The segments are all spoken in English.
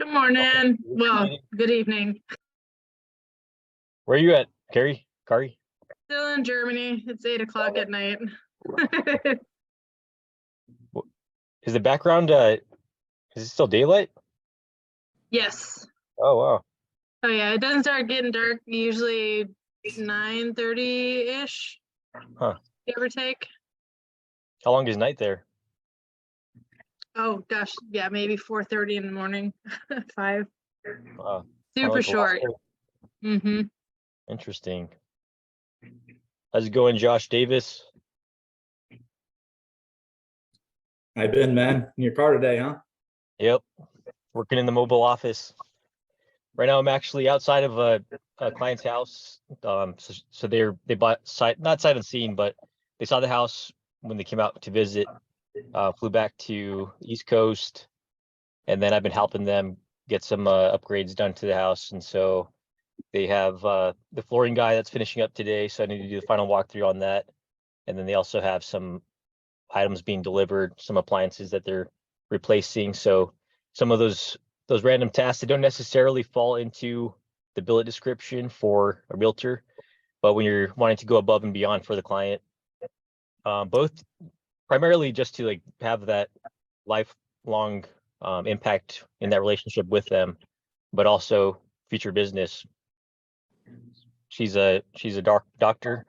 Good morning. Well, good evening. Where are you at, Carrie? Kari? Still in Germany. It's 8 o'clock at night. Is the background, is it still daylight? Yes. Oh, wow. Oh yeah, it doesn't start getting dark usually 9:30-ish, Huh. give or take. How long is night there? Oh gosh, yeah, maybe 4:30 in the morning. 5. Wow. Super Like short. Mm-hmm. Interesting. How's it going, Josh Davis? I've been, man, in your car today, huh? Yep. Working in the mobile office. Right now I'm actually outside of a client's house. So they bought not sight unseen, but they saw the house when they came out to visit, flew back to East Coast, and then I've been helping them get some upgrades done to the house. And so they have the flooring guy that's finishing up today, so I need to do the final walkthrough on that. And then they also have some items being delivered, some appliances that they're replacing. So some of those random tasks, they don't necessarily fall into the billet description for a realtor, but when you're wanting to go above and beyond for the client, both primarily just to like have that lifelong impact in that relationship with them, but also future business. She's a doctor,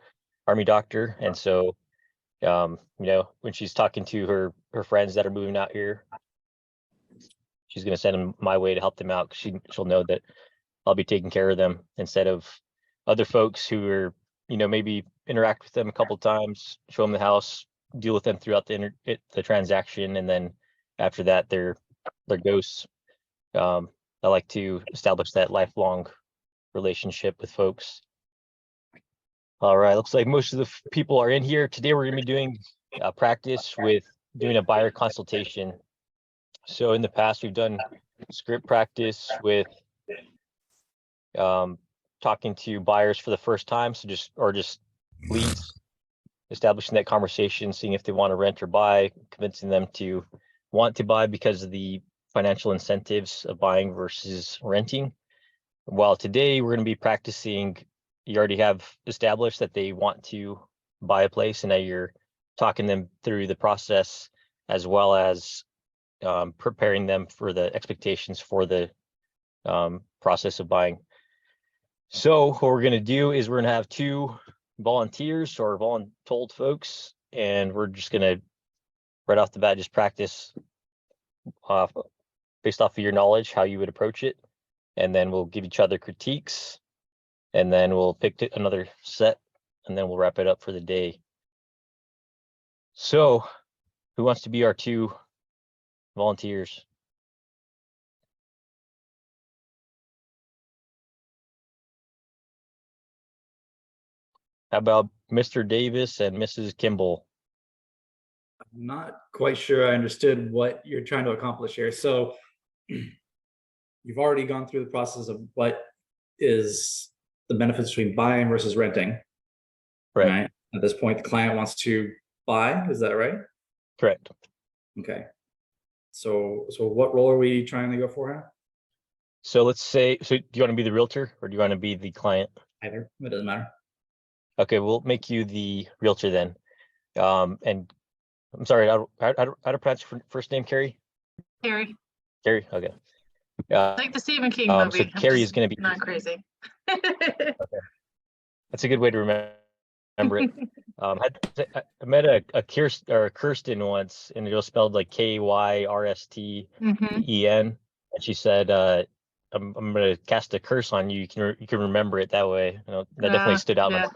Army doctor, and so when she's talking to her friends that are moving out here, she's going to send them my way to help them out, because she'll know that I'll be taking care of them instead of other folks who are maybe interact with them a couple times, show them the house, deal with them throughout the transaction, and then after that they're ghosts. I like to establish that lifelong relationship with folks. All right, looks like most of the people are in here. Today we're going to be doing practice with doing a buyer consultation. So in the past we've done script practice with talking to buyers for the first time, so just leads, establishing that conversation, seeing if they want to rent or buy, convincing them to want to buy because of the financial incentives of buying versus renting. While today we're going to be practicing, you already have established that they want to buy a place, and now you're talking them through the process, as well as preparing them for the expectations for the process of buying. So what we're going to do is we're going to have 2 volunteers or voluntold folks, and we're just going to right off the bat just practice based off of your knowledge how you would approach it, and then we'll give each other critiques, and then we'll pick another set, and then we'll wrap it up for the day. So who wants to be our 2 volunteers? How about Mr. Davis and Mrs. Kimball? I'm not quite sure I understood what you're trying to accomplish here. So you've already gone through the process of what is the benefits between buying versus renting. Right? At this point, the client wants to buy. Is that right? Correct. Okay. So what role are we trying to go for here? So let's say, do you want to be the realtor or do you want to be the client? Either. It doesn't matter. Okay, we'll make you the realtor then. And I'm sorry, how to pronounce your first name, Carrie? Carrie. Carrie, okay. Like the Stephen King movie. So Carrie is going to be not crazy. Okay. That's a good way to remember it. I met a Kirsten once, and it was spelled like Kyrsten, and she said, "I'm going to cast a curse on you. You can remember it that way." That definitely stood out. Yeah.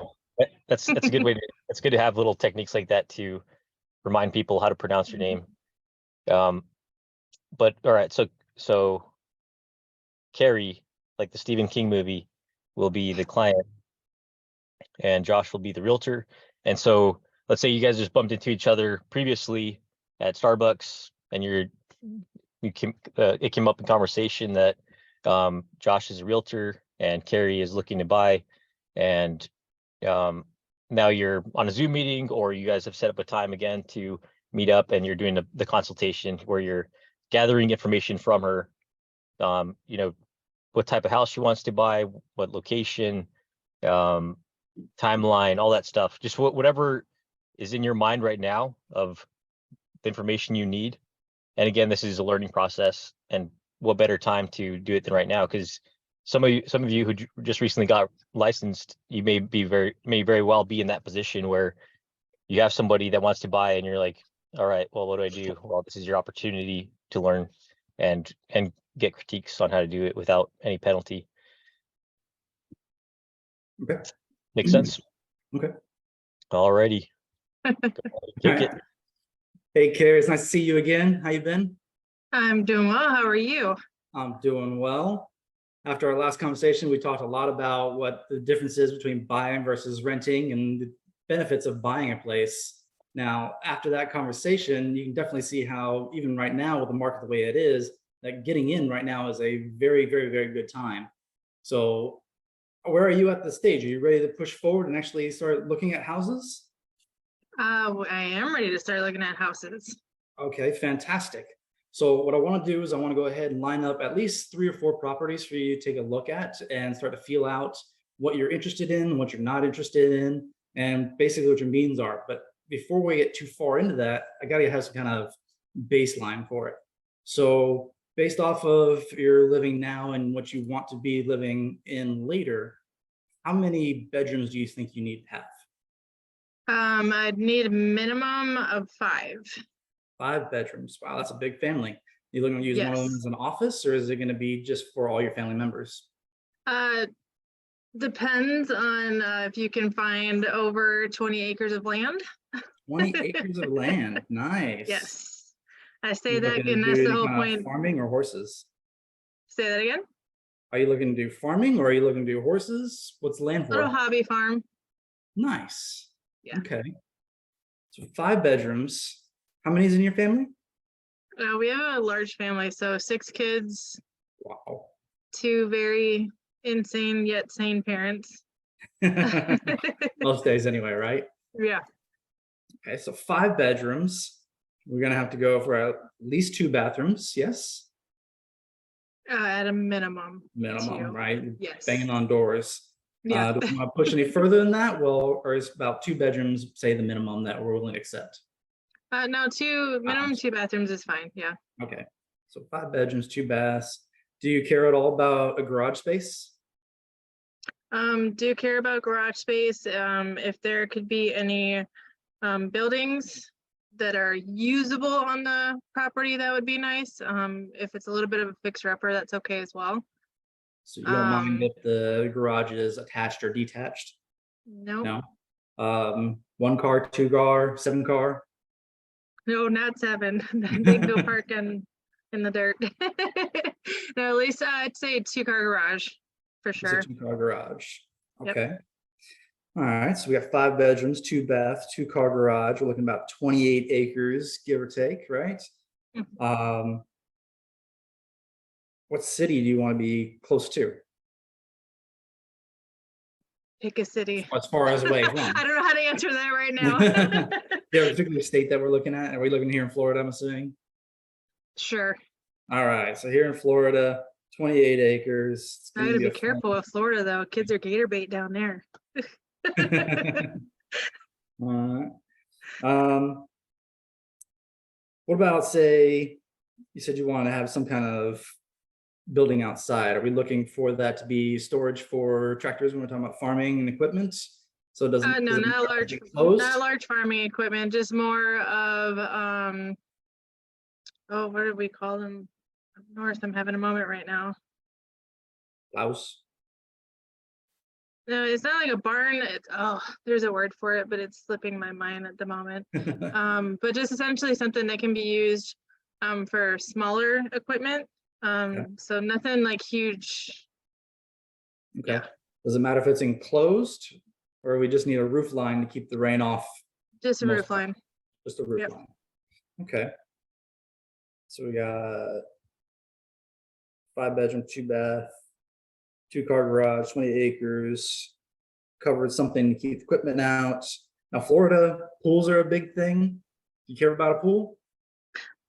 That's a good way. It's good to have little techniques like that to remind people how to pronounce your name. But all right, so Carrie, like the Stephen King movie, will be the client, and Josh will be the realtor. And so let's say you guys just bumped into each other previously at Starbucks, and it came up in conversation that Josh is a realtor and Carrie is looking to buy, and now you're on a Zoom meeting, or you guys have set up a time again to meet up, and you're doing the consultation where you're gathering information from her you know, what type of house she wants to buy, what location, timeline, all that stuff. Just whatever is in your mind right now of the information you need. And again, this is a learning process, and what better time to do it than right now? Because some of you who just recently got licensed, you may very well be in that position where you have somebody that wants to buy, and you're like, all right, well, what do I do? Well, this is your opportunity to learn and get critiques on how to do it without any penalty. Okay. Make sense? Okay. Alrighty. Take it. Hey, Carrie, it's nice to see you again. How you been? I'm doing well. How are you? I'm doing well. After our last conversation, we talked a lot about what the difference is between buying versus renting and the benefits of buying a place. Now, after that conversation, you can definitely see how even right now with the market the way it is, that getting in right now is a very, very, very good time. So where are you at the stage? Are you ready to push forward and actually start looking at houses? I am ready to start looking at houses. Okay, fantastic. So what I want to do is I want to go ahead and line up at least 3 or 4 properties for you to take a look at and start to feel out what you're interested in, what you're not interested in, and basically what your means are. But before we get too far into that, I got to have some kind of baseline for it. So based off of your living now and what you want to be living in later, how many bedrooms do you think you need to have? I'd need a minimum of 5. 5 bedrooms. Wow, that's a big family. You looking to use one of them Yes. as an office, or is it going to be just for all your family members? Depends on if you can find over 20 acres of land. 20 acres of land. Nice. Yes. I say You that, looking to and do that's the any whole kind of point. farming or horses? Say that again. Are you looking to do farming or are you looking to do horses? What's the land Little for? hobby farm. Nice. Yeah. Okay. So 5 bedrooms. How many is in your family? We have a large family, so 6 kids, Wow. 2 very insane yet sane parents. Most days anyway, right? Yeah. Okay, so 5 bedrooms. We're gonna have to go for at least 2 bathrooms, yes? At a minimum. Minimum, 2. right? Yes. Banging on doors. Yeah. Do we want to push any further than that? Well, or is about 2 bedrooms, say the minimum that we're willing to accept? No, minimum 2 bathrooms is fine. Yeah. Okay, so 5 bedrooms, 2 baths. Do you care at all about a garage space? Do care about garage space. If there could be any buildings that are usable on the property, that would be nice. If it's a little bit of a fixer-upper, that's okay as well. So you don't mind if the garage is attached or detached? Nope. No. 1 car, 2 car, 7 car? No, not 7. They can go park in the dirt. No, at least I'd say 2-car garage for It's sure. a 2-car garage. Yep. Okay. All right, so we got 5 bedrooms, 2 baths, 2-car garage. We're looking about 28 acres, give or take, right? What city do you want to be close to? Pick a city. As far as away from? I don't know how to answer that right now. Do you have a particular state that we're looking at? Are we looking here in Florida, I'm assuming? Sure. All right, so here in Florida, 28 acres. It's I gonna gotta be a careful with Florida though. Kids are gator bait down there. All right. What about, say, you said you want to have some kind of building outside. Are we looking for that to be storage for tractors when we're talking about farming and equipment? So it doesn't. No, does it not get closed? not large farming equipment, just more of oh, what do we call them? Up north, I'm having a moment right now. House. No, it's not like a barn. It's, oh, there's a word for it, but it's slipping my mind at the moment. But just essentially something that can be used for smaller equipment. So nothing like huge. Okay. Yeah. Does it matter if it's enclosed, or we just need a roof line to keep the rain off? Just a roof line. Just a roof Yep. line. Okay. So we got 5 bedroom, 2 bath, 2-car garage, 20 acres, covered something to keep equipment out. Now, Florida, pools are a big thing. Do you care about a pool?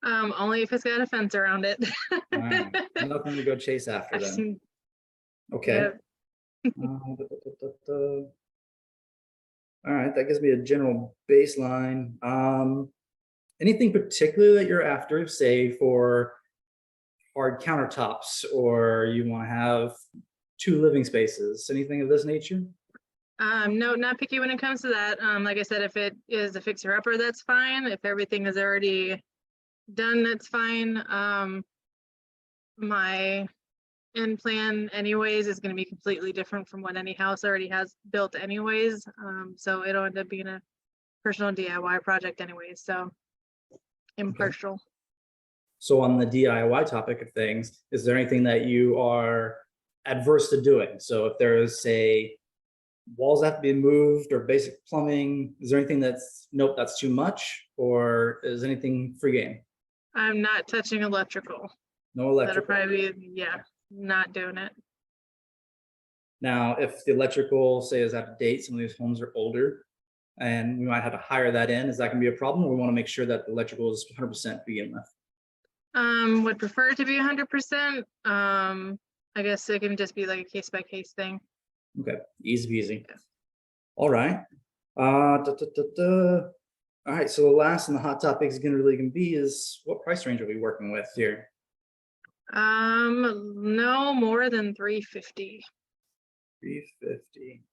Only if it's got a fence around it. All right, nothing to go chase after I've then. seen, Okay. yeah. All right, that gives me a general baseline. Anything particular that you're after, say for hard countertops, or you want to have 2 living spaces, anything of this nature? No, not picky when it comes to that. Like I said, if it is a fixer upper, that's fine. If everything is already done, that's fine. My end plan anyways is gonna be completely different from what any house already has built anyways. So it'll end up being a personal DIY project anyways, so impartial. So on the DIY topic of things, is there anything that you are adverse to doing? So if there's, say, walls have to be moved or basic plumbing, is there anything that's, nope, that's too much? Or is anything free game? I'm not touching electrical. No That'll electrical. probably be, yeah, not doing it. Now, if the electrical, say, is out of date, some of these homes are older, and we might have to hire that in, is that gonna be a problem? Or we wanna make sure that the electrical is 100% to begin with? Would prefer it to be 100%. I guess it can just be like a case by case thing. Okay, easy peasy. Yeah. All right. All right, so the last and the hot topic is gonna be is what price range are we working with here? No more than 350. 350.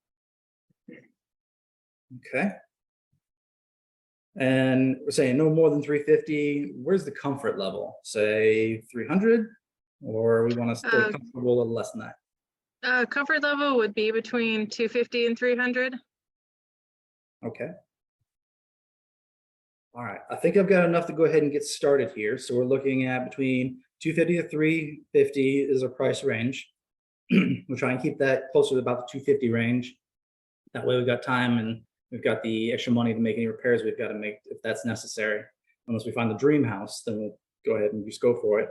Okay. And we're saying no more than 350. Where's the comfort level? Say 300, or we want to stay comfortable a little less than that? Comfort level would be between 250 and 300. Okay. All right, I think I've got enough to go ahead and get started here. So we're looking at between 250 to 350 is our price range. We'll try and keep that closer to about the 250 range. That way we've got time and we've got the extra money to make any repairs we've got to make if that's necessary. Unless we find the dream house, then we'll go ahead and just go for it.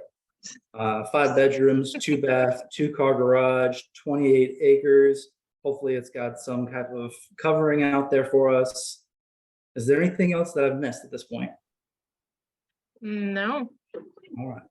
5 bedrooms, 2 bath, 2-car garage, 28 acres. Hopefully it's got some type of covering out there for us. Is there anything else that I've missed at this point? No. All right.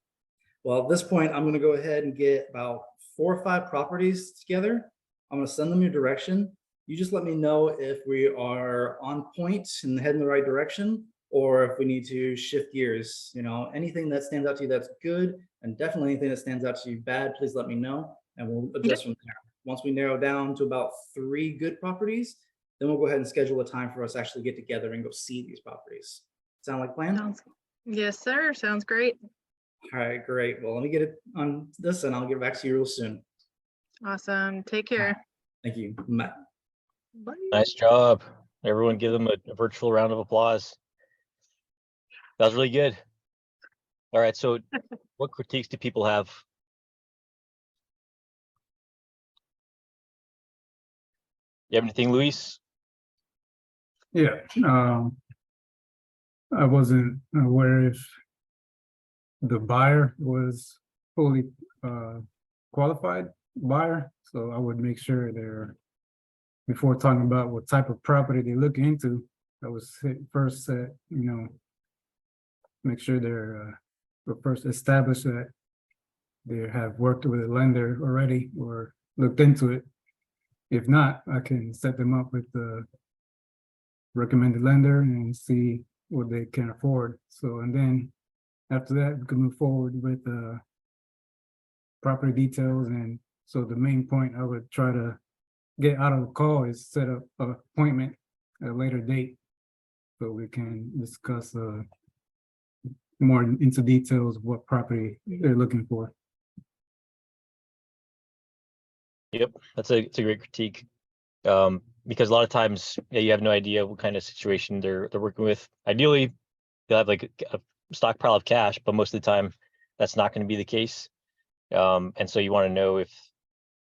Well, at this point, I'm going to go ahead and get about 4 or 5 properties together. I'm going to send them your direction. You just let me know if we are on point and heading the right direction, or if we need to shift gears. You know, anything that stands out to you that's good, and definitely anything that stands out to you bad, please let me know, and we'll adjust from there. Once we narrow down to about 3 good properties, then we'll go ahead and schedule a time for us to actually get together and go see these properties. Sound like a plan? Yes, sir. Sounds great. All right, great. Well, let me get it on this and I'll get back to you real soon. Awesome. Take care. Thank you. Bye. Bye. Nice job. Everyone give them a virtual round of applause. That was really good. All right, so what critiques do people have? You have anything, Luis? Yeah, I wasn't aware if the buyer was fully qualified buyer, so I would make sure they're, before talking about what type of property they look into, I was first set, you know, make sure they're first established that they have worked with a lender already or looked into it. If not, I can set them up with the recommended lender and see what they can afford. So, and then after that, we can move forward with property details. And so the main point I would try to get out of the call is set up an appointment at a later date so we can discuss more into details of what property they're looking for. Yep, it's a great critique. Because a lot of times, yeah, you have no idea what kind of situation they're working with. Ideally, they'll have like a stockpile of cash, but most of the time, that's not going to be the case. And so you want to know if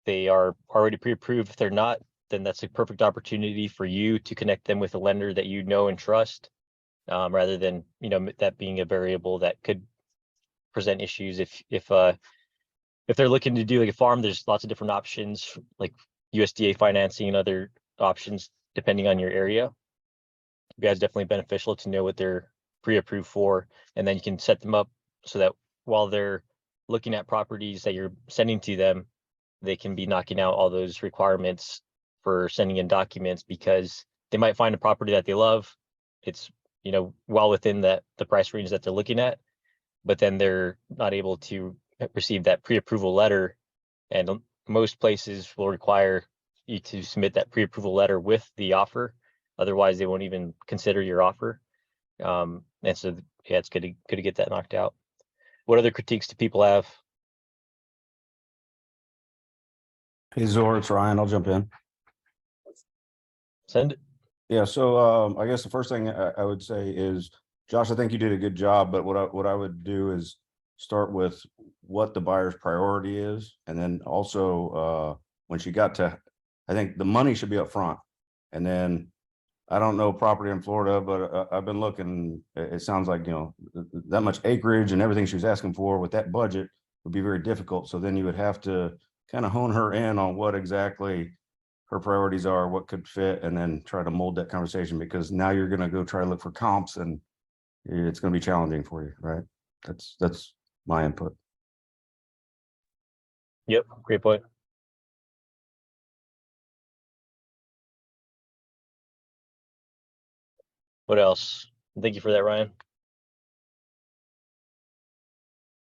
they are already pre-approved. If they're not, then that's a perfect opportunity for you to connect them with a lender that you know and trust, rather than, you know, that being a variable that could present issues. If they're looking to do like a farm, there's lots of different options like USDA financing and other options depending on your area. Yeah, it's definitely beneficial to know what they're pre-approved for, and then you can set them up so that while they're looking at properties that you're sending to them, they can be knocking out all those requirements for sending in documents, because they might find a property that they love. It's, you know, well within the price range that they're looking at, but then they're not able to receive that pre-approval letter. And most places will require you to submit that pre-approval letter with the offer. Otherwise, they won't even consider your offer. And so, yeah, it's good to get that knocked out. What other critiques do people have? Hey, Zoar, it's Ryan. I'll jump in. Send it. Yeah, so I guess the first thing I would say is, Josh, I think you did a good job, but what I would do is start with what the buyer's priority is, and then also when she got to, I think the money should be up front, and then I don't know property in Florida, but I've been looking. It sounds like, you know, that much acreage and everything she was asking for with that budget would be very difficult. So then you would have to kind of hone her in on what exactly her priorities are, what could fit, and then try to mold that conversation, because now you're going to go try to look for comps and it's going to be challenging for you, right? That's my input. Yep, great point. What else? Thank you for that, Ryan.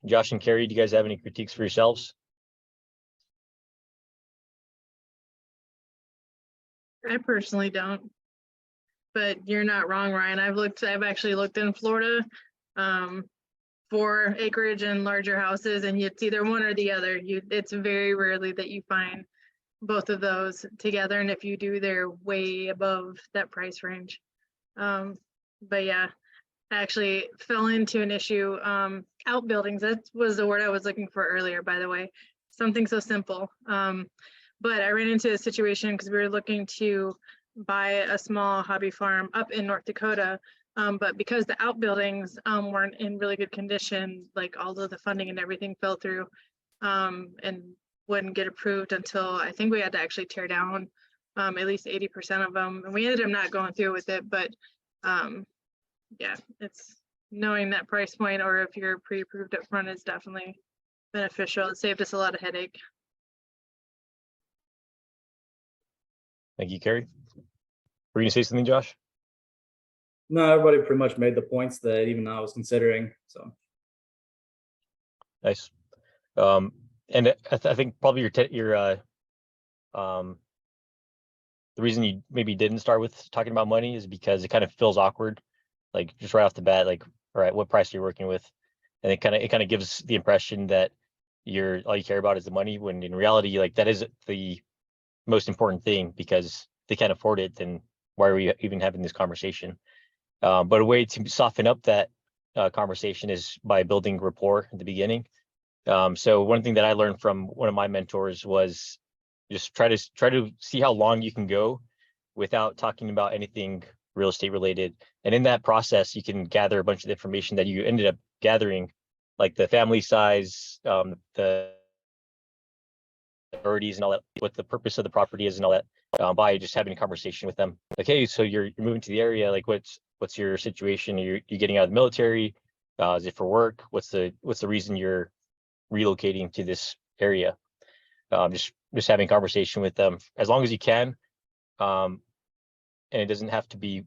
Josh and Carrie, do you guys have any critiques for yourselves? I personally don't. But you're not wrong, Ryan. I've actually looked in Florida for acreage and larger houses, and it's either one or the other. It's very rarely that you find both of those together, and if you do, they're way above that price range. But yeah, I actually fell into an issue. Outbuildings, that was the word I was looking for earlier, by the way. Something so simple. But I ran into a situation because we were looking to buy a small hobby farm up in North Dakota. But because the outbuildings weren't in really good condition, like all of the funding and everything fell through and wouldn't get approved until I think we had to actually tear down at least 80% of them. And we ended up not going through with it, but yeah, it's knowing that price point, or if you're pre-approved up front, is definitely beneficial. It saved us a lot of headache. Thank you, Carrie. Were you gonna say something, Josh? No, everybody pretty much made the points that even I was considering. So Nice. And I think probably the reason you maybe didn't start with talking about money is because it kind of feels awkward, like just right off the bat, like, all right, what price are you working with? And it kind of gives the impression that all you care about is the money, when in reality, like, that is the most important thing, because if they can't afford it, then why are we even having this conversation? But a way to soften up that conversation is by building rapport at the beginning. So one thing that I learned from one of my mentors was just try to see how long you can go without talking about anything real estate related. And in that process, you can gather a bunch of information that you ended up gathering, like the family size, the priorities and all that, what the purpose of the property is and all that, by just having a conversation with them. Like, hey, so you're moving to the area, like what's your situation? You're getting out of the military? Is it for work? What's the reason you're relocating to this area? Just having a conversation with them as long as you can. And it doesn't have to be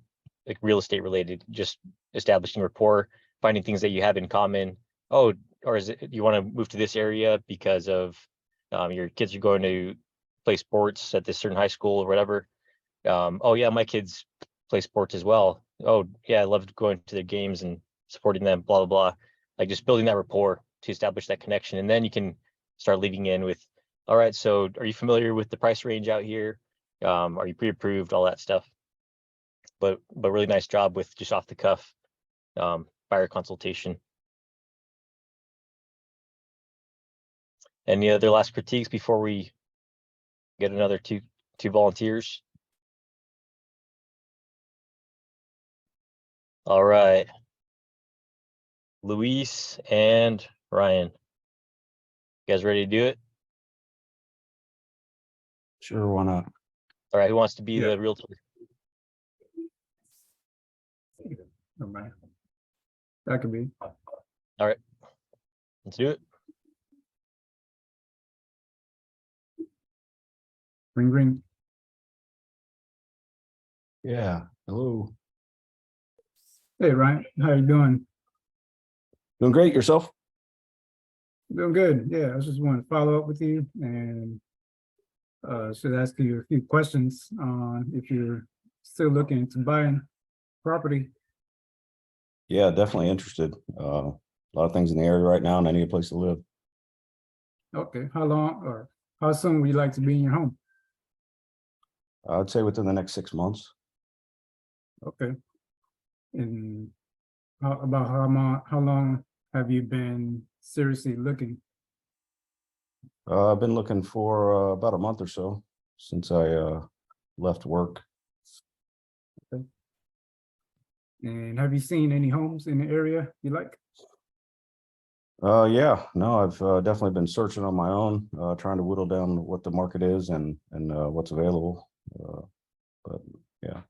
like real estate related, just establishing rapport, finding things that you have in common. Oh, or is it you want to move to this area because of your kids are going to play sports at this certain high school or whatever. Oh yeah, my kids play sports as well. Oh yeah, I love going to their games and supporting them, blah, blah, blah. Like just building that rapport to establish that connection. And then you can start leading in with, all right, so are you familiar with the price range out here? Are you pre-approved, all that stuff? But really nice job with just off the cuff buyer consultation. Any other last critiques before we get another two volunteers? All right. Luis and Ryan. You guys ready to do it? Sure, why not? All right, who wants to be Yeah. the realtor? That could be. Let's do it. Ring, ring. Yeah, hello. Hey, Ryan, how you doing? Doing great, yourself? Doing good. Yeah, I just want to follow up with you and should ask you a few questions on if you're still looking to buying property. Yeah, definitely interested. A lot of things in the area right now and I need a place to live. Okay, how long or how soon would you like to be in your home? I'd say within the next 6 months. Okay. And how long have you been seriously looking? I've been looking for about a month or so since I left work. And have you seen any homes in the area you like? Yeah, no, I've definitely been searching on my own, trying to whittle down what the market is and what's available. But yeah.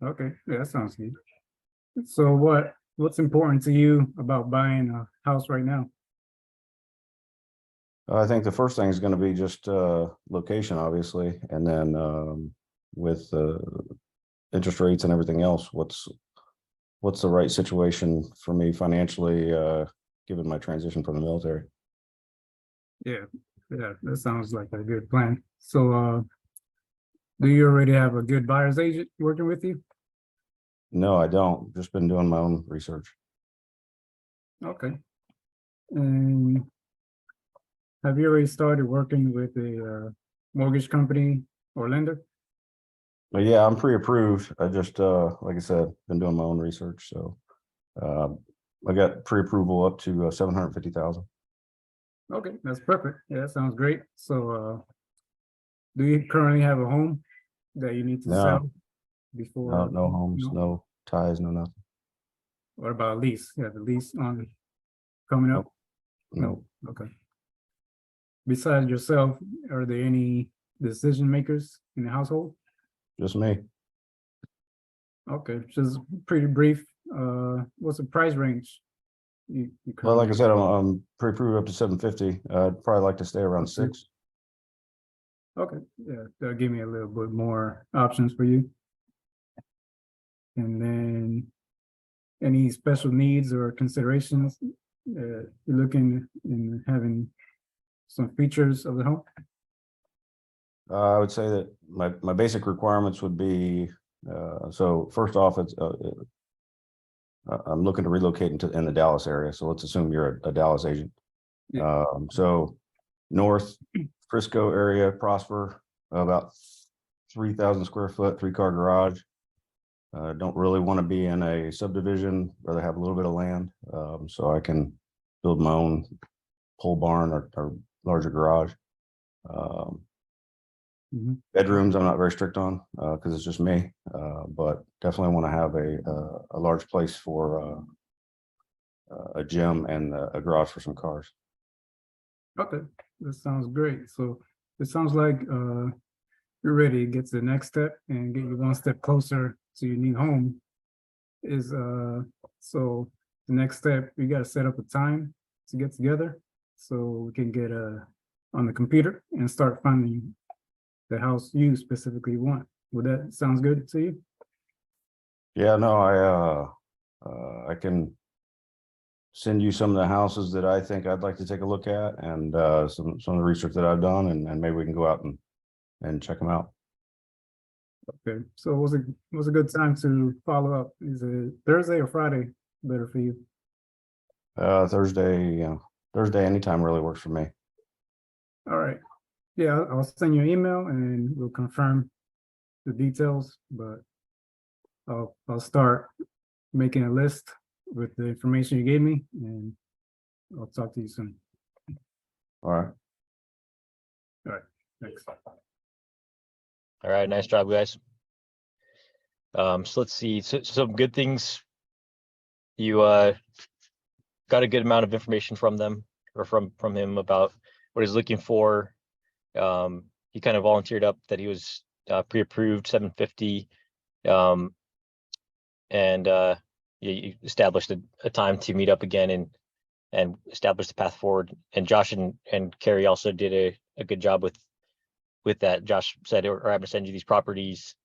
Okay, yeah, that sounds good. So what's important to you about buying a house right now? I think the first thing is going to be just location, obviously, and then with interest rates and everything else, what's the right situation for me financially, given my transition from the military? Yeah, that sounds like a good plan. So do you already have a good buyer's agent working with you? No, I don't. Just been doing my own research. Okay. And have you already started working with a mortgage company or lender? But yeah, I'm pre-approved. I just, like I said, been doing my own research. So I got pre-approval up to 750,000. Okay, that's perfect. Yeah, that sounds great. So do you currently have a home that you need to No. sell before? No homes, no ties, no nothing. What about a lease? You have a lease on coming up? No. Okay. Besides yourself, are there any decision makers in the household? Just me. Okay, just pretty brief. What's the price range? Well, like I said, I'm pre-approved up to 750. I'd probably like to stay around 6. Okay, yeah, that'll give me a little bit more options for you. And then any special needs or considerations you're looking in having some features of the home? I would say that my basic requirements would be, so first off, it's I'm looking to relocate in the Dallas area. So let's assume you're a Dallas agent. Yeah. So North Frisco area, Prosper, about 3,000 square foot, 3-car garage. Don't really want to be in a subdivision, rather have a little bit of land, so I can build my own pole barn or larger garage. Bedrooms, I'm not very strict on because it's just me, but definitely want to have a large place for a gym and a garage for some cars. Okay, that sounds great. So it sounds like you're ready to get to the next step and get you one step closer to your new home. So the next step, you got to set up a time to get together so we can get on the computer and start finding the house you specifically want. Would that sounds good to you? Yeah, no, I can send you some of the houses that I think I'd like to take a look at and some of the research that I've done, and maybe we can go out and check them out. Okay, so was a good time to follow up? Is it Thursday or Friday better for you? Thursday, Thursday anytime really works for me. All right. Yeah, I'll send you an email and we'll confirm the details, but I'll start making a list with the information you gave me and I'll talk to you soon. All right. All right, thanks. All right, nice job, guys. So let's see. So some good things. You got a good amount of information from them or from him about what he's looking for. He kind of volunteered up that he was pre-approved 750. And you established a time to meet up again and establish the path forward. And Josh and Carrie also did a good job with that. Josh said, or I'm gonna send you these properties,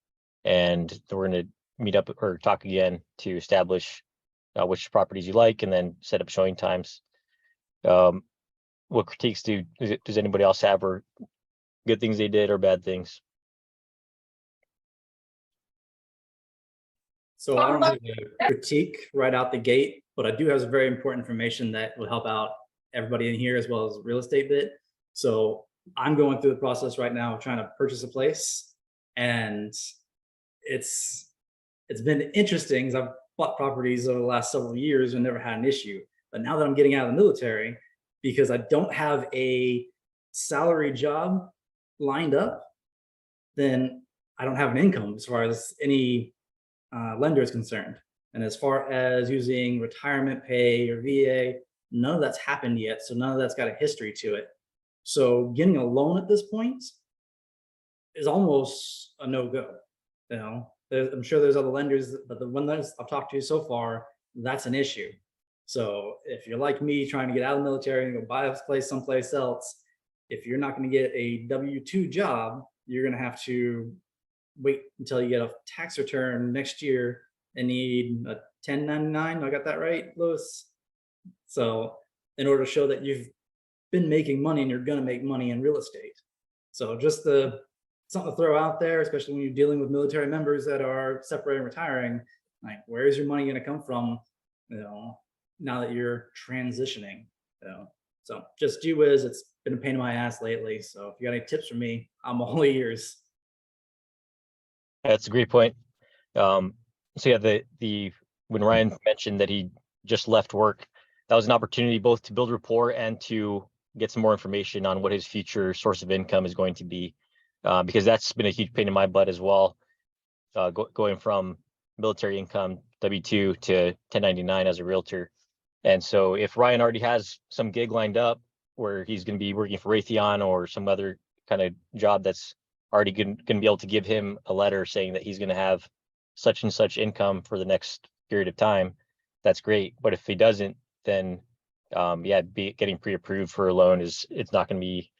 and we're gonna meet up or talk again to establish which properties you like, and then set up showing times. What critiques does anybody else have, or good things they did or bad things? So I don't have a critique right out the gate, but I do have some very important information that will help out everybody in here as well as real estate bit. So I'm going through the process right now of trying to purchase a place, and it's been interesting because I've bought properties over the last several years and never had an issue. But now that I'm getting out of the military, because I don't have a salary job lined up, then I don't have an income as far as any lender is concerned. And as far as using retirement pay or VA, none of that's happened yet. So none of that's got a history to it. So getting a loan at this point is almost a no-go. You know, I'm sure there's other lenders, but the one that I've talked to so far, that's an issue. So if you're like me trying to get out of the military and go buy a place someplace else, if you're not going to get a W-2 job, you're going to have to wait until you get a tax return next year and need a 1099. I got that right, Louis? So in order to show that you've been making money and you're going to make money in real estate. So just something to throw out there, especially when you're dealing with military members that are separating, retiring, like, where's your money going to come from, you know, now that you're transitioning, you know? So just gee whiz, it's been a pain in my ass lately. So if you got any tips for me, I'm all ears. That's a great point. So yeah, when Ryan mentioned that he just left work, that was an opportunity both to build rapport and to get some more information on what his future source of income is going to be, because that's been a huge pain in my butt as well, going from military income W-2 to 1099 as a realtor. And so if Ryan already has some gig lined up where he's going to be working for Raytheon or some other kind of job that's already going to be able to give him a letter saying that he's going to have such and such income for the next period of time, that's great. But if he doesn't, then yeah, getting pre-approved for a loan it's not going to be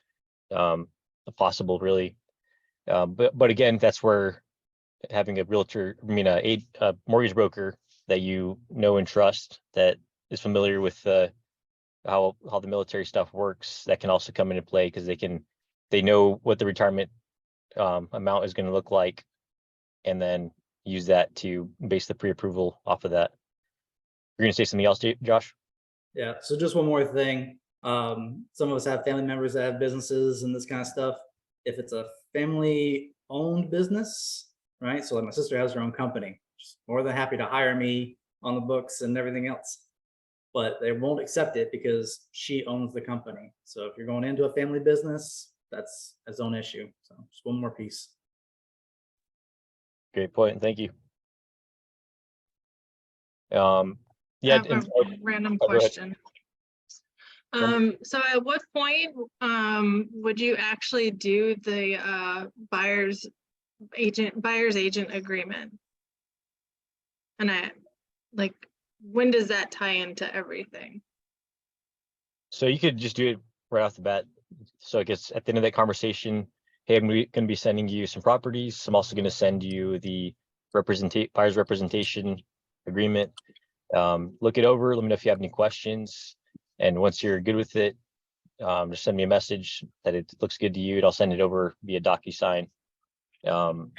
possible really. But again, that's where having a realtor, a mortgage broker that you know and trust, that is familiar with how the military stuff works, that can also come into play, because they know what the retirement amount is going to look like, and then use that to base the pre-approval off of that. You're going to say something else, Josh? Yeah, so just one more thing. Some of us have family members that have businesses and this kind of stuff. If it's a family owned business, right? So like my sister has her own company. She's more than happy to hire me on the books and everything else, but they won't accept it because she owns the company. So if you're going into a family business, that's its own issue. So just one more piece. Great point. Thank you. I Yeah. have a random go ahead. question. So at what point would you actually do the buyer's agent agreement? And when does that tie into everything? So you could just do it right off the bat. So I guess at the end of that conversation, hey, I'm going to be sending you some properties. I'm also going to send you the buyer's representation agreement. Look it over. Let me know if you have any questions. And once you're good with it, just send me a message that it looks good to you, and I'll send it over via DocuSign. So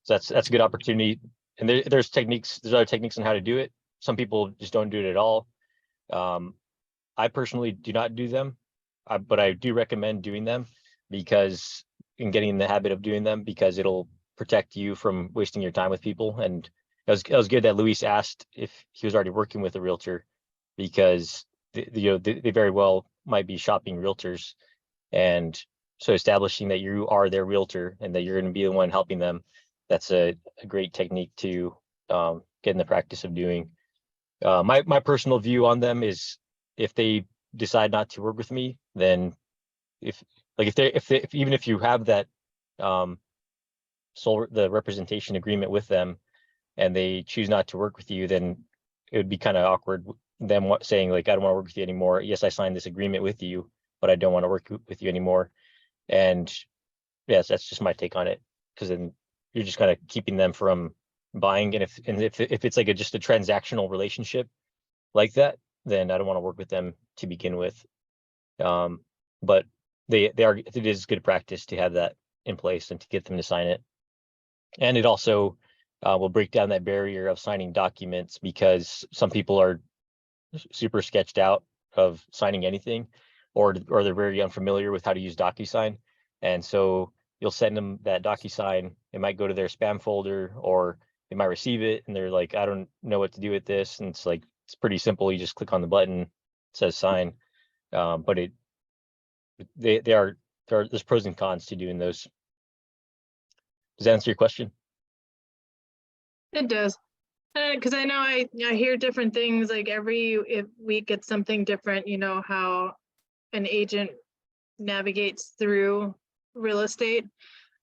that's a good opportunity. And there's other techniques on how to do it. Some people just don't do it at all. I personally do not do them, but I do recommend doing them, because getting in the habit of doing them, because it'll protect you from wasting your time with people. And it was good that Luis asked if he was already working with a realtor, because they very well might be shopping realtors. And so establishing that you are their realtor and that you're going to be the one helping them, that's a great technique to get in the practice of doing. My personal view on them is, if they decide not to work with me, then even if you have that the representation agreement with them, and they choose not to work with you, then it would be kind of awkward them saying like, I don't want to work with you anymore. Yes, I signed this agreement with you, but I don't want to work with you anymore. And yes, that's just my take on it. Because then you're just kind of keeping them from buying. And if it's like just a transactional relationship like that, then I don't want to work with them to begin with. But it is good practice to have that in place and to get them to sign it. And it also will break down that barrier of signing documents, because some people are super sketched out of signing anything, or they're very unfamiliar with how to use DocuSign. And so you'll send them that DocuSign, it might go to their spam folder, or they might receive it and they're like, I don't know what to do with this. And it's like, it's pretty simple. You just click on the button, it says sign. But there's pros and cons to doing those. Does that answer your question? It does. Because I know I hear different things, like every week it's something different, you know, how an agent navigates through real estate.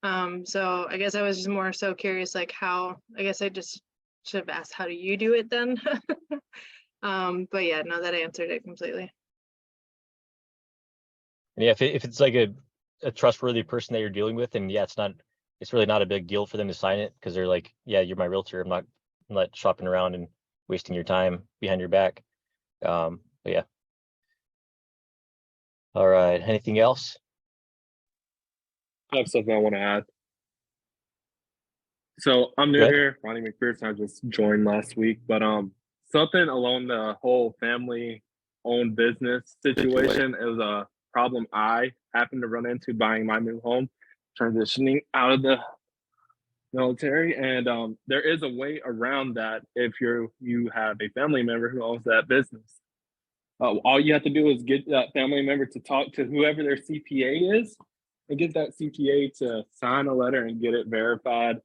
So I guess I was just more so curious, like how, I guess I just should have asked, how do you do it then? But yeah, no, that answered it completely. And yeah, if it's like a trustworthy person that you're dealing with, and yeah, it's really not a big deal for them to sign it, because they're like, yeah, you're my realtor. I'm not shopping around and wasting your time behind your back. But yeah. All right. Anything else? I have something I want to add. So I'm new Go ahead. here, Ronnie McPherson. I just joined last week, but something along the whole family-owned business situation is a problem I happened to run into buying my new home, transitioning out of the military, and there is a way around that if you have a family member who owns that business. All you have to do is get that family member to talk to whoever their CPA is, and get that CPA to sign a letter and get it verified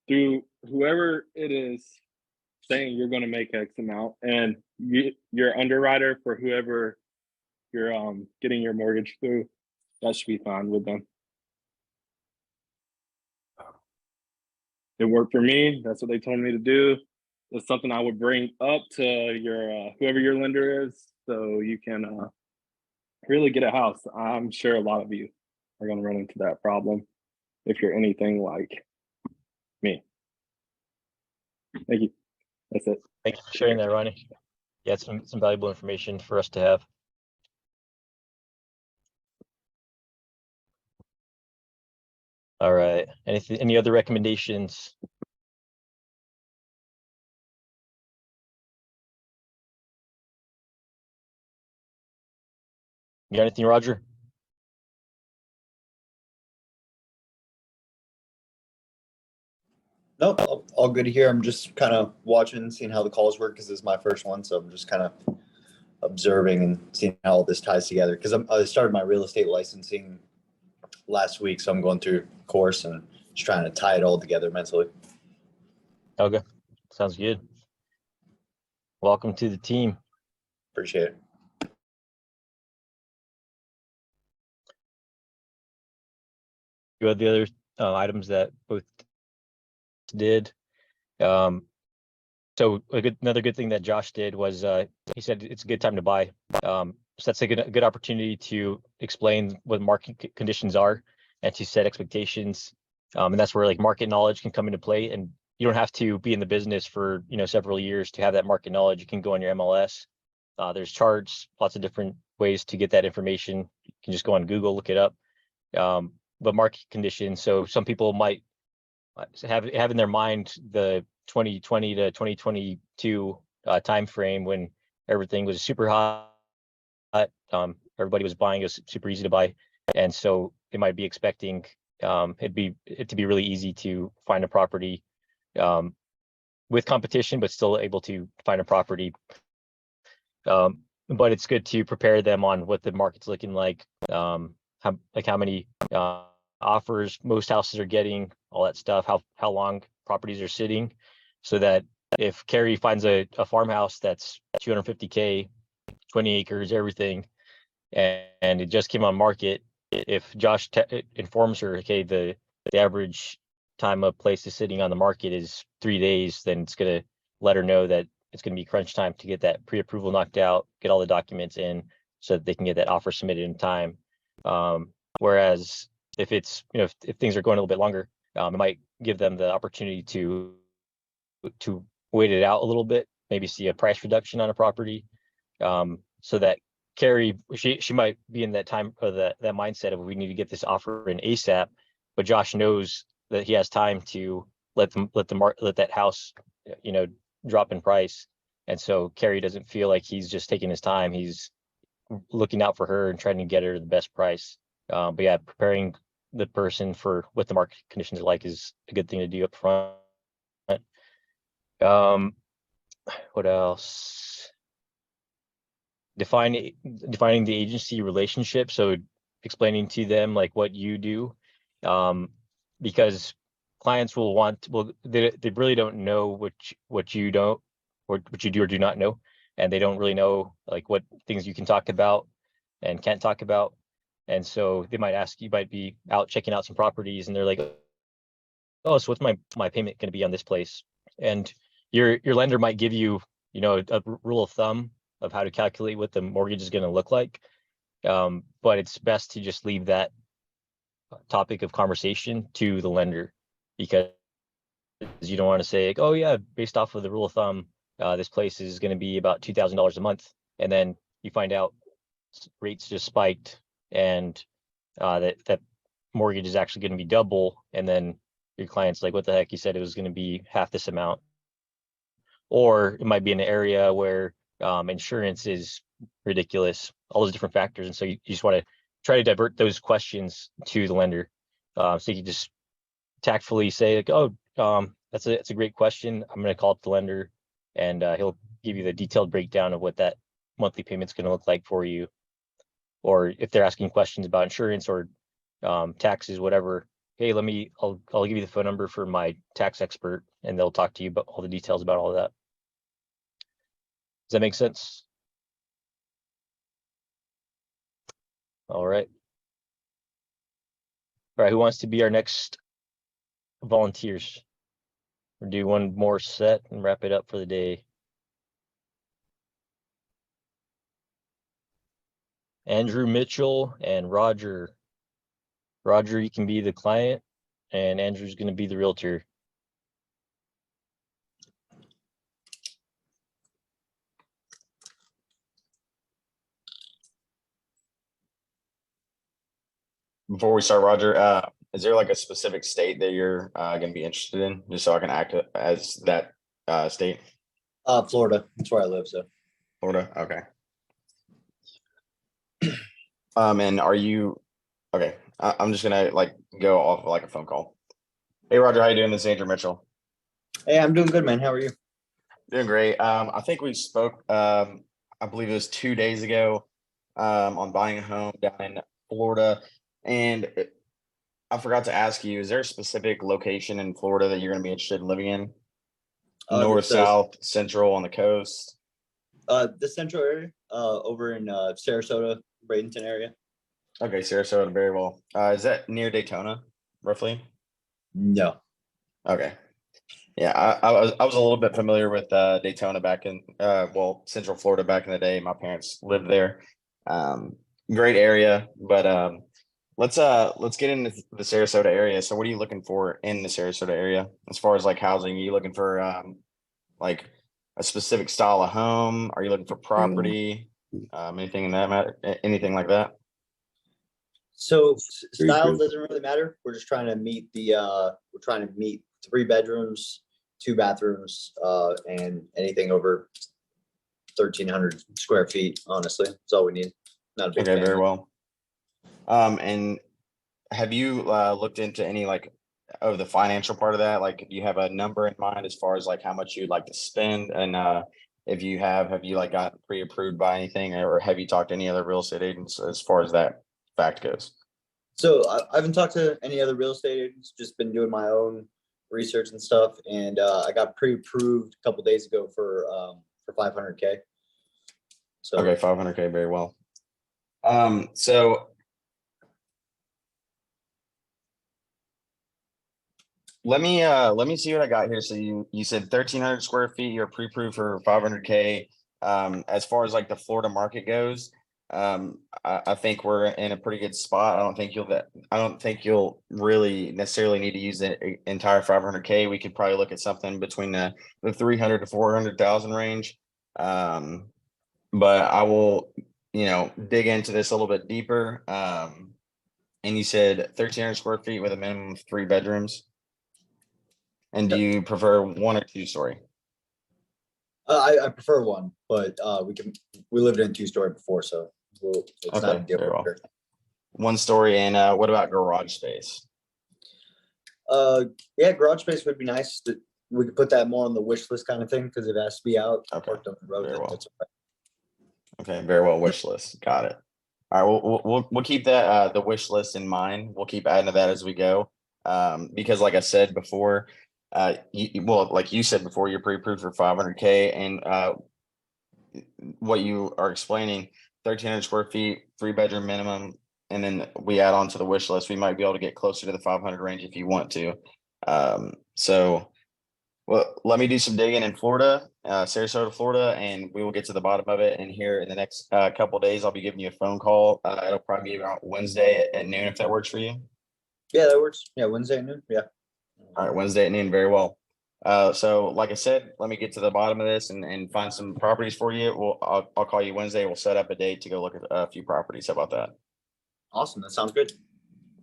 through whoever it is saying you're going to make X amount, and your underwriter for whoever you're getting your mortgage through, that should be fine with them. It worked for me. That's what they told me to do. It's something I would bring up to your whoever your lender is, so you can really get a house. I'm sure a lot of you are going to run into that problem if you're anything like me. Thank you. That's it. Thank you for sharing that, Ronnie. Yeah, it's some valuable information for us to have. All right. Any other recommendations? You got anything, Roger? Nope, all good here. I'm just kind of watching, seeing how the calls work, because this is my first one. So I'm just kind of observing and seeing how all this ties together. Because I started my real estate licensing last week, so I'm going through a course and just trying to tie it all together mentally. Okay, sounds good. Welcome to the team. Appreciate it. You had the other items that both did. So another good thing that Josh did was he said it's a good time to buy. So that's a good opportunity to explain what market conditions are and to set expectations. And that's where like market knowledge can come into play. And you don't have to be in the business for several years to have that market knowledge. You can go on your MLS. There's charts, lots of different ways to get that information. You can just go on Google, look it up. But market conditions. So some people might have in their mind the 2020 to 2022 time frame when everything was super hot. Everybody was buying, it was super easy to buy, and so they might be expecting it to be really easy to find a property with competition, but still able to find a property. But it's good to prepare them on what the market's looking like, how many offers most houses are getting, all that stuff, how long properties are sitting, so that if Carrie finds a farmhouse that's 250K, 20 acres, everything, and it just came on market, if Josh informs her, okay, the average time a place is sitting on the market is 3 days, then it's gonna let her know that it's going to be crunch time to get that pre-approval knocked out, get all the documents in so that they can get that offer submitted in time. Whereas if it's, if things are going a little bit longer, it might give them the opportunity to wait it out a little bit, maybe see a price reduction on a property. So that Carrie, she might be in that time or that mindset of we need to get this offer in ASAP, but Josh knows that he has time to let that house, drop in price. And so Carrie doesn't feel like he's just taking his time. He's looking out for her and trying to get her the best price. But yeah, preparing the person for what the market conditions are like is a good thing to do up front. What else? Defining the agency relationship. So explaining to them like what you do, because clients they really don't know what you don't, or what you do or do not know, and they don't really know like what things you can talk about and can't talk about. And so they might ask, you might be out checking out some properties and they're like, oh, so what's my payment going to be on this place? And your lender might give you, a rule of thumb of how to calculate what the mortgage is going to look like. But it's best to just leave that topic of conversation to the lender, because you don't want to say like, oh yeah, based off of the rule of thumb, this place is going to be about $2,000 a month. And then you find out rates just spiked and that mortgage is actually going to be double. And then your client's like, what the heck, you said it was going to be half this amount. Or it might be in an area where insurance is ridiculous, all those different factors. And so you just want to try to divert those questions to the lender. So you can just tactfully say like, oh, that's a great question. I'm going to call up the lender and he'll give you the detailed breakdown of what that monthly payment's going to look like for you. Or if they're asking questions about insurance or taxes, whatever, hey, I'll give you the phone number for my tax expert and they'll talk to you about all the details about all of that. Does that make sense? All right. All right, who wants to be our next volunteers? We'll do one more set and wrap it up for the day. Andrew Mitchell and Roger. Roger, you can be the client and Andrew's going to be the realtor. Before we start, Roger, is there like a specific state that you're going to be interested in, just so I can act as that state? Florida, that's where I live, so. Florida, okay. And are you, okay, I'm just gonna like go off like a phone call. Hey, Roger, how you doing? This is Andrew Mitchell. Hey, I'm doing good, man. How are you? Doing great. I think we spoke, I believe it was 2 days ago, on buying a home down in Florida. And I forgot to ask you, is there a specific location in Florida that you're going to be interested in living in? North, south, central, on the coast? The central area, over in Sarasota, Bradenton area. Okay, Sarasota, very well. Is that near Daytona, roughly? No. Okay. Yeah, I was a little bit familiar with Daytona back in Central Florida back in the day. My parents lived there. Great area, but let's get into the Sarasota area. So what are you looking for in the Sarasota area as far as like housing? Are you looking for like a specific style of home? Are you looking for property? Anything in that matter? Anything like that? So style doesn't really matter. We're just trying to meet we're trying to meet 3 bedrooms, 2 bathrooms, and anything over 1,300 square feet. Honestly, that's all we need. Not a big Okay, family. very well. And have you looked into any like of the financial part of that? Like, do you have a number in mind as far as like how much you'd like to spend? And if you have you like got pre-approved by anything, or have you talked to any other real estate agents as far as that fact goes? So I haven't talked to any other real estate agents, just been doing my own research and stuff. And I got pre-approved a couple days ago for 500K. So Okay, 500K, very well. So let me see what I got here. So you said 1,300 square feet, you're pre-approved for 500K. As far as like the Florida market goes, I think we're in a pretty good spot. I don't think you'll really necessarily need to use the entire 500K. We could probably look at something between the 300 to 400,000 range. But I will, dig into this a little bit deeper. And you said 1,300 square feet with a minimum of 3 bedrooms. And do you prefer 1 or 2 story? I prefer one, but we lived in 2-story before, so it's not a Okay, deal very well. breaker. 1 story, and what about garage space? Yeah, garage space would be nice. We could put that more on the wish list kind of thing because it has to be out. Okay, Parked on the road. very well. That's all right. Okay, very well. Wish list, got it. All right, we'll keep that the wish list in mind. We'll keep adding to that as we go. Because like I said before, like you said before, you're pre-approved for 500K, and what you are explaining, 1,300 square feet, 3-bedroom minimum, and then we add on to the wish list. We might be able to get closer to the 500 range if you want to. So, well, let me do some digging in Florida, Sarasota, Florida, and we will get to the bottom of it. And here in the next couple of days, I'll be giving you a phone call. It'll probably be around Wednesday at noon, if that works for you. Yeah, that works. Yeah, Wednesday at noon. Yeah. All right, Wednesday at noon, very well. So like I said, let me get to the bottom of this and find some properties for you. I'll call you Wednesday. We'll set up a date to go look at a few properties. How about that? Awesome. That sounds good.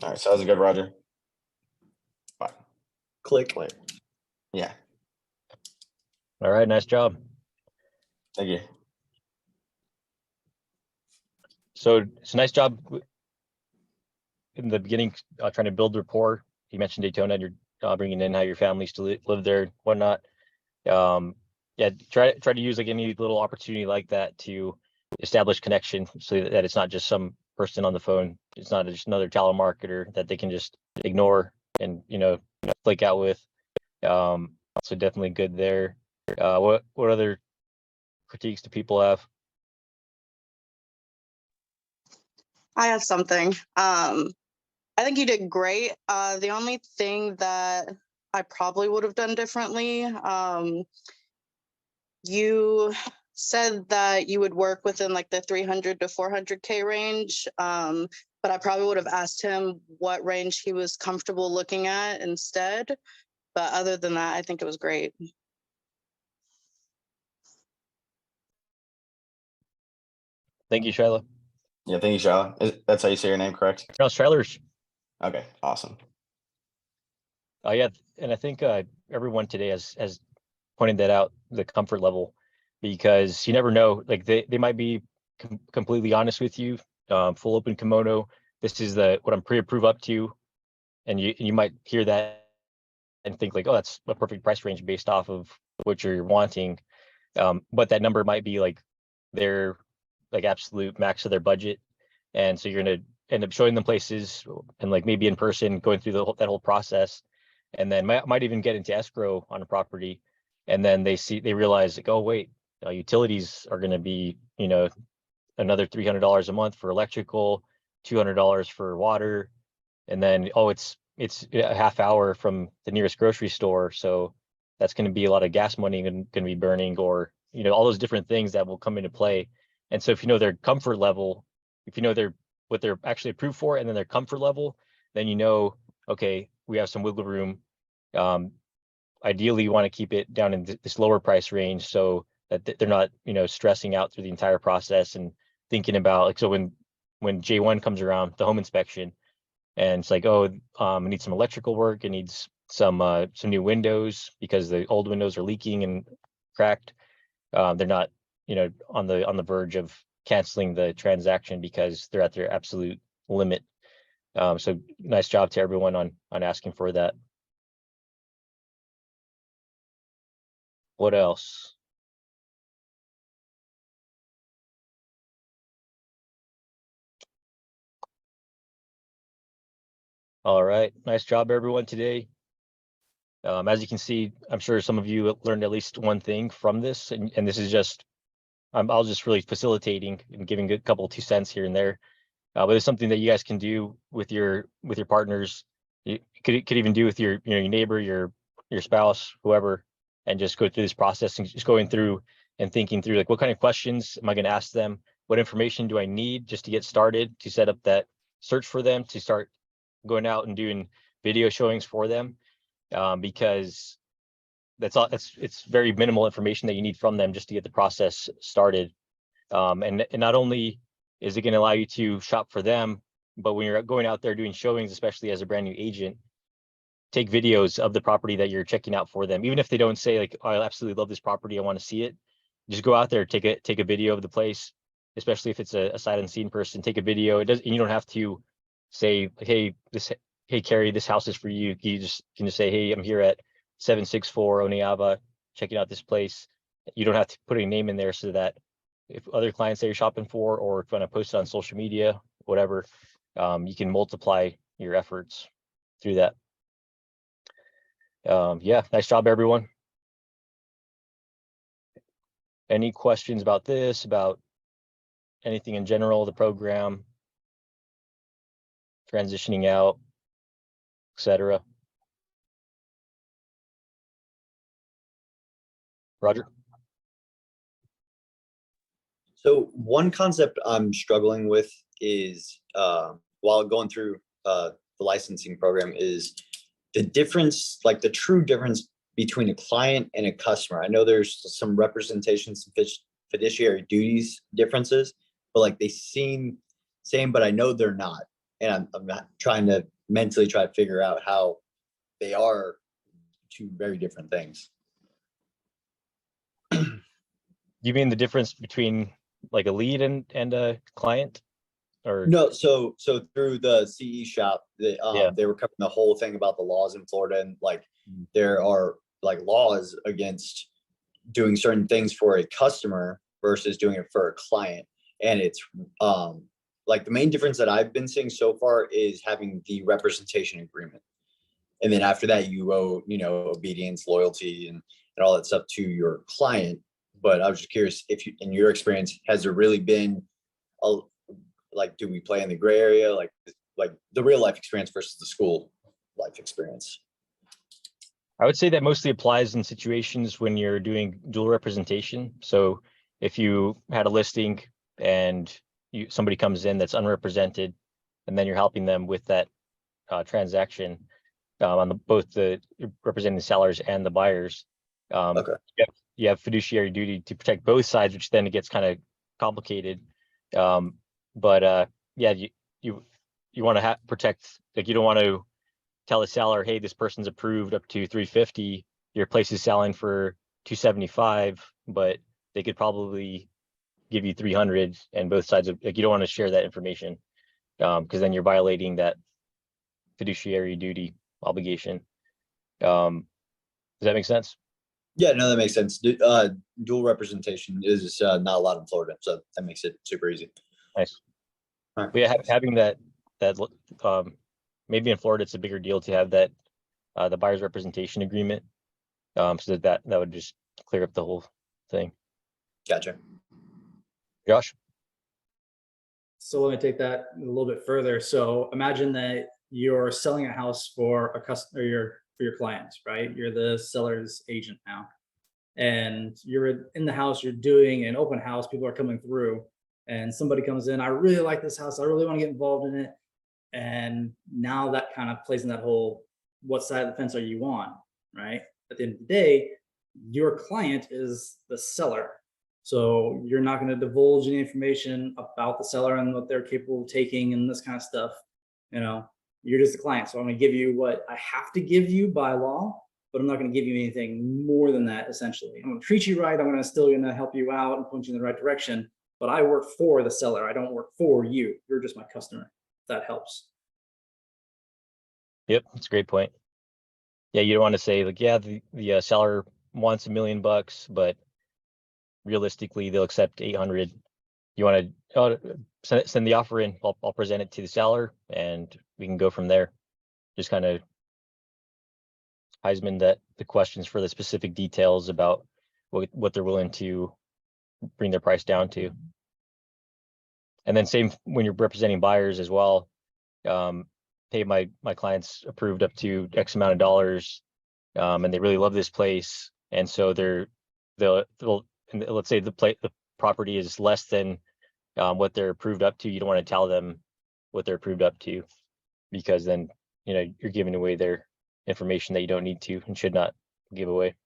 All right, sounds good, Roger. Bye. Click. Yeah, All right, nice job. thank you. So it's a nice job in the beginning, trying to build rapport. You mentioned Daytona, and you're bringing in how your family used to live there, and whatnot. Yeah, try to use like any little opportunity like that to establish connection, so that it's not just some person on the phone. It's not just another telemarketer that they can just ignore and flake out with. So definitely good there. What other critiques do people have? I have something. I think you did great. The only thing that I probably would have done differently, you said that you would work within like the 300 to 400K range, but I probably would have asked him what range he was comfortable looking at instead. But other than that, I think it was great. Thank you, Shyla. Yeah, thank you, Shyla. That's how you say your name, correct? No, Shyla's. Okay, awesome. Yeah, and I think everyone today has pointed that out, the comfort level, because you never know. Like they might be completely honest with you, full open kimono. This is what I'm pre-approved up to, and you might hear that and think like, oh, that's a perfect price range based off of what you're wanting, but that number might be like their like absolute max of their budget, and so you're gonna end up showing them places and like maybe in person going through that whole process, and then might even get into escrow on a property, and then they realize like, oh wait, utilities are going to be another $300 a month for electrical, $200 for water, and then it's a half hour from the nearest grocery store, so that's going to be a lot of gas money going to be burning, or all those different things that will come into play. And so if you know their comfort level, if you know what they're actually approved for, and then their comfort level, then okay, we have some wiggle room. Ideally, you want to keep it down in this lower price range so that they're not stressing out through the entire process and thinking about like, so when J1 comes around, the home inspection, and it's like, oh, it needs some electrical work, it needs some new windows because the old windows are leaking and cracked. They're not on the verge of canceling the transaction because they're at their absolute limit. So nice job to everyone on asking for that. What else? All right, nice job everyone today. As you can see, I'm sure some of you learned at least one thing from this, and this is just, I'll just really facilitating and giving a couple 2 cents here and there, but it's something that you guys can do with your partners You could even do with your, you know, your neighbor, your spouse, whoever, and just go through this process and just going through and thinking through, like, what kind of questions am I going to ask them? What information do I need just to get started, to set up that search for them, to start going out and doing video showings for them? Because that's all, it's very minimal information that you need from them just to get the process started. And not only is it going to allow you to shop for them, but when you're going out there doing showings, especially as a brand new agent, take videos of the property that you're checking out for them. Even if they don't say like, oh, I absolutely love this property, I want to see it. Just go out there, take a video of the place, especially if it's a sight unseen person. Take a video. It does, and you don't have to say, hey, Carrie, this house is for you. You just can just say, hey, I'm here at 764 Oneava, checking out this place. You don't have to put a name in there, so that if other clients that you're shopping for, or if you want to post it on social media, whatever, you can multiply your efforts through that. Yeah, nice job, everyone. Any questions about this, about anything in general, the program, transitioning out, etc.? Roger? So one concept I'm struggling with is while going through the licensing program is the difference, like the true difference between a client and a customer. I know there's some representation, some fiduciary duties differences, but like they seem same, but I know they're not. And I'm not trying to mentally try to figure out how they are two very different things. You mean the difference between like a lead and a client? Or No, so through the CE shop, they Yeah. they were covering the whole thing about the laws in Florida, and like there are like laws against doing certain things for a customer versus doing it for a client. And it's like the main difference that I've been seeing so far is having the representation agreement. And then after that, you owe, you know, obedience, loyalty, and all that stuff to your client. But I was just curious if you, in your experience, has there really been a, like, do we play in the gray area, like the real life experience versus the school life experience? I would say that mostly applies in situations when you're doing dual representation. So if you had a listing and somebody comes in that's unrepresented, and then you're helping them with that transaction on both the representing the sellers and the buyers, Okay. you have fiduciary duty to protect both sides, which then it gets kind of complicated. But yeah, you want to protect, like, you don't want to tell the seller, hey, this person's approved up to 350, your place is selling for 275, but they could probably give you 300, and both sides of, like, you don't want to share that information, because then you're violating that fiduciary duty obligation. Does that make sense? Yeah, no, that makes sense. Dual representation is not a lot in Florida, so that makes it super easy. Nice. All right. But yeah, having that maybe in Florida it's a bigger deal to have that the buyer's representation agreement, so that would just clear up the whole thing. Gotcha. Josh? So let me take that a little bit further. So imagine that you're selling a house for a customer, for your clients, right? You're the seller's agent now, and you're in the house, you're doing an open house, people are coming through, and somebody comes in, I really like this house, I really want to get involved in it. And now that kind of plays in that whole, what side of the fence are you on, right? At the end of the day, your client is the seller. So you're not going to divulge any information about the seller and what they're capable of taking and this kind of stuff. You know, you're just the client. So I'm going to give you what I have to give you by law, but I'm not going to give you anything more than that, essentially. I'm going to treat you right. I'm still going to help you out and point you in the right direction. But I work for the seller. I don't work for you. You're just my customer. That helps. Yep, that's a great point. Yeah, you don't want to say, like, yeah, the seller wants $1 million, but realistically they'll accept 800. You want to send the offer in. I'll present it to the seller, and we can go from there. Just kind of Heisman that the questions for the specific details about what they're willing to bring their price down to. And then same when you're representing buyers as well. hey, my client's approved up to X amount of dollars, and they really love this place, and so they'll and let's say the property is less than what they're approved up to. You don't want to tell them what they're approved up to, because then you're giving away their information that you don't need to and should not give away.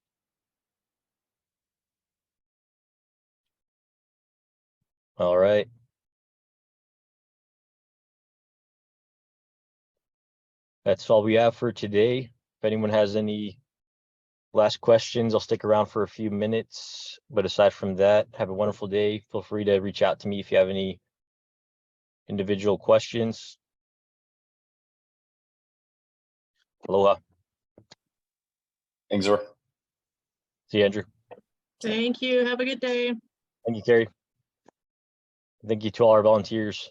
All right. That's all we have for today. If anyone has any last questions, I'll stick around for a few minutes. But aside from that, have a wonderful day. Feel free to reach out to me if you have any individual questions. Aloha. Thanks, Zoar. See you, Andrew. Thank you. Have a good day. Thank you, Carrie. Thank you to all our volunteers.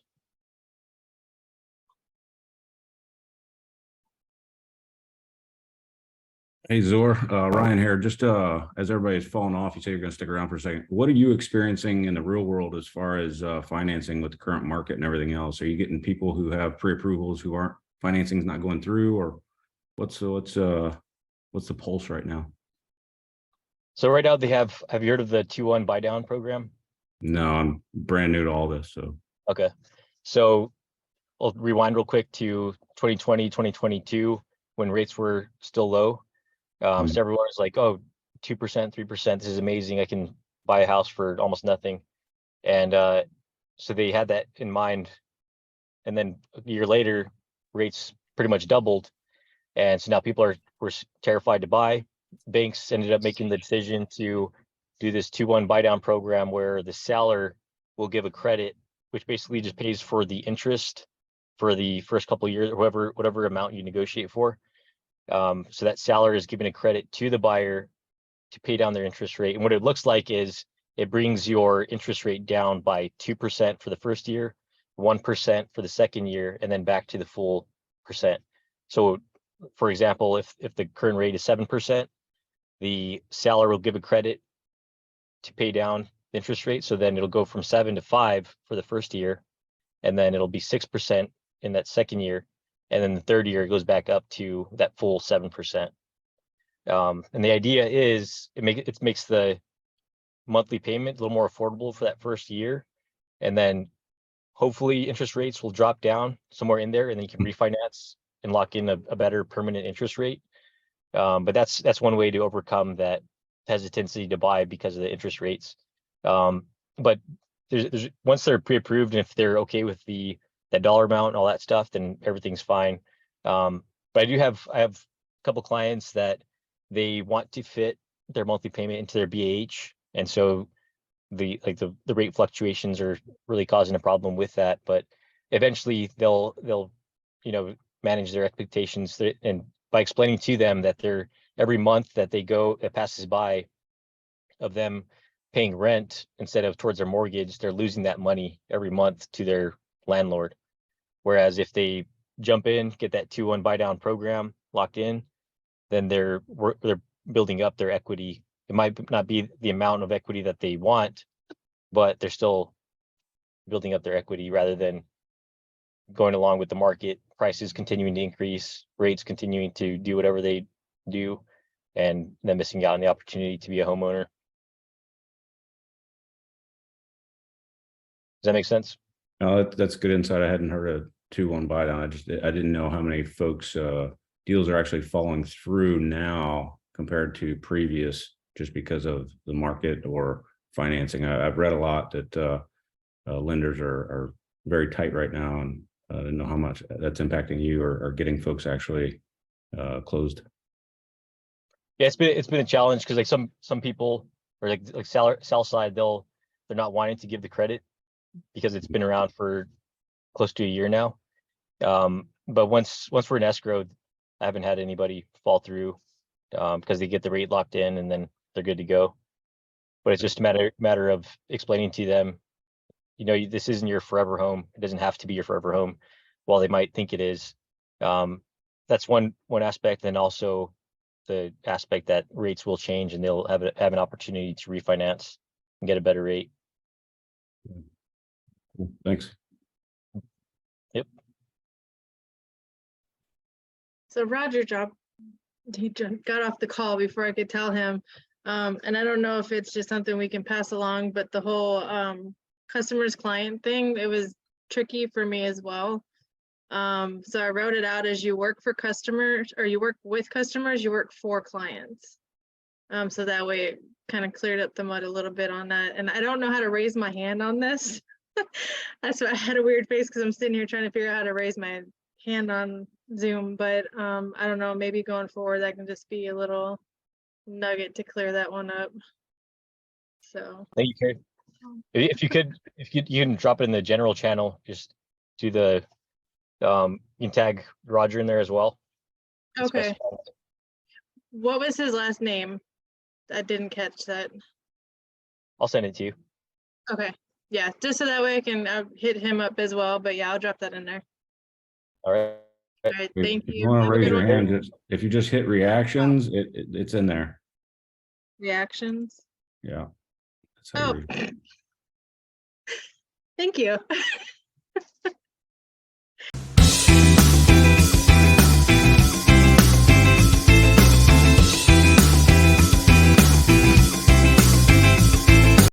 Hey, Zoar, Ryan here. Just as everybody's falling off, you say you're going to stick around for a second. What are you experiencing in the real world as far as financing with the current market and everything else? Are you getting people who have pre-approvals who aren't financing's not going through, or what's the pulse right now? So right now they have you heard of the 2-1 buy down program? No, I'm brand new to all this. So Okay. So I'll rewind real quick to 2020, 2022, when rates were still low. So everyone was like, oh, 2%, 3%, this is amazing. I can buy a house for almost nothing. And so they had that in mind. And then a year later, rates pretty much doubled. And so now people were terrified to buy. Banks ended up making the decision to do this 2-1 buy down program where the seller will give a credit, which basically just pays for the interest for the first couple of years, or whatever amount you negotiate for. So that seller is giving a credit to the buyer to pay down their interest rate. And what it looks like is it brings your interest rate down by 2% for the first year, 1% for the second year, and then back to the full percent. So for example, if the current rate is 7%, the seller will give a credit to pay down the interest rate. So then it'll go from 7 to 5 for the first year, and then it'll be 6% in that second year. And then the third year it goes back up to that full 7%. And the idea is it makes the monthly payment a little more affordable for that first year. And then hopefully interest rates will drop down somewhere in there, and then you can refinance and lock in a better permanent interest rate. But that's one way to overcome that hesitancy to buy because of the interest rates. But there's once they're pre-approved, and if they're okay with that dollar amount and all that stuff, then everything's fine. But I have a couple clients that they want to fit their monthly payment into their BAH, and so the rate fluctuations are really causing a problem with that. But eventually they'll manage their expectations, and by explaining to them that every month that that passes by of them paying rent instead of towards their mortgage, they're losing that money every month to their landlord. Whereas if they jump in, get that 2-1 buy down program locked in, then they're building up their equity. It might not be the amount of equity that they want, but they're still building up their equity rather than going along with the market, prices continuing to increase, rates continuing to do whatever they do, and then missing out on the opportunity to be a homeowner. Does that make sense? no, that's good insight. I hadn't heard of 2-1 buy down. I didn't know how many folks deals are actually falling through now compared to previous, just because of the market or financing. I've read a lot that lenders are very tight right now, and I don't know how much that's impacting you or getting folks actually closed. Yeah, it's been a challenge because like some people, or like sell side, they're not wanting to give the credit because it's been around for close to a year now. But once we're in escrow, I haven't had anybody fall through because they get the rate locked in and then they're good to go. But it's just a matter of explaining to them, this isn't your forever home. It doesn't have to be your forever home, while they might think it is. That's one aspect, and also the aspect that rates will change and they'll have an opportunity to refinance and get a better rate. Cool. Thanks. Yep. So Roger got off the call before I could tell him. And I don't know if it's just something we can pass along, but the whole customers client thing, it was tricky for me as well. So I wrote it out as you work for customers, or you work with customers, you work for clients. So that way it kind of cleared up the mud a little bit on that. And I don't know how to raise my hand on this. That's why I had a weird face, because I'm sitting here trying to figure out how to raise my hand on Zoom, but I don't know, maybe going forward that can just be a little nugget to clear that one up. So Thank you, Carrie. If you can drop it in the general channel, just do the you can tag Roger in there as well. okay, what was his last name? I didn't catch that. I'll send it to you. Okay, yeah, just so that way I can hit him up as well, but yeah, I'll drop that in there. All right. All right, thank If you. you want to Have a raise good your one. hand, if you just hit reactions, it's in there. Reactions. Yeah. That's how Oh, you thank you.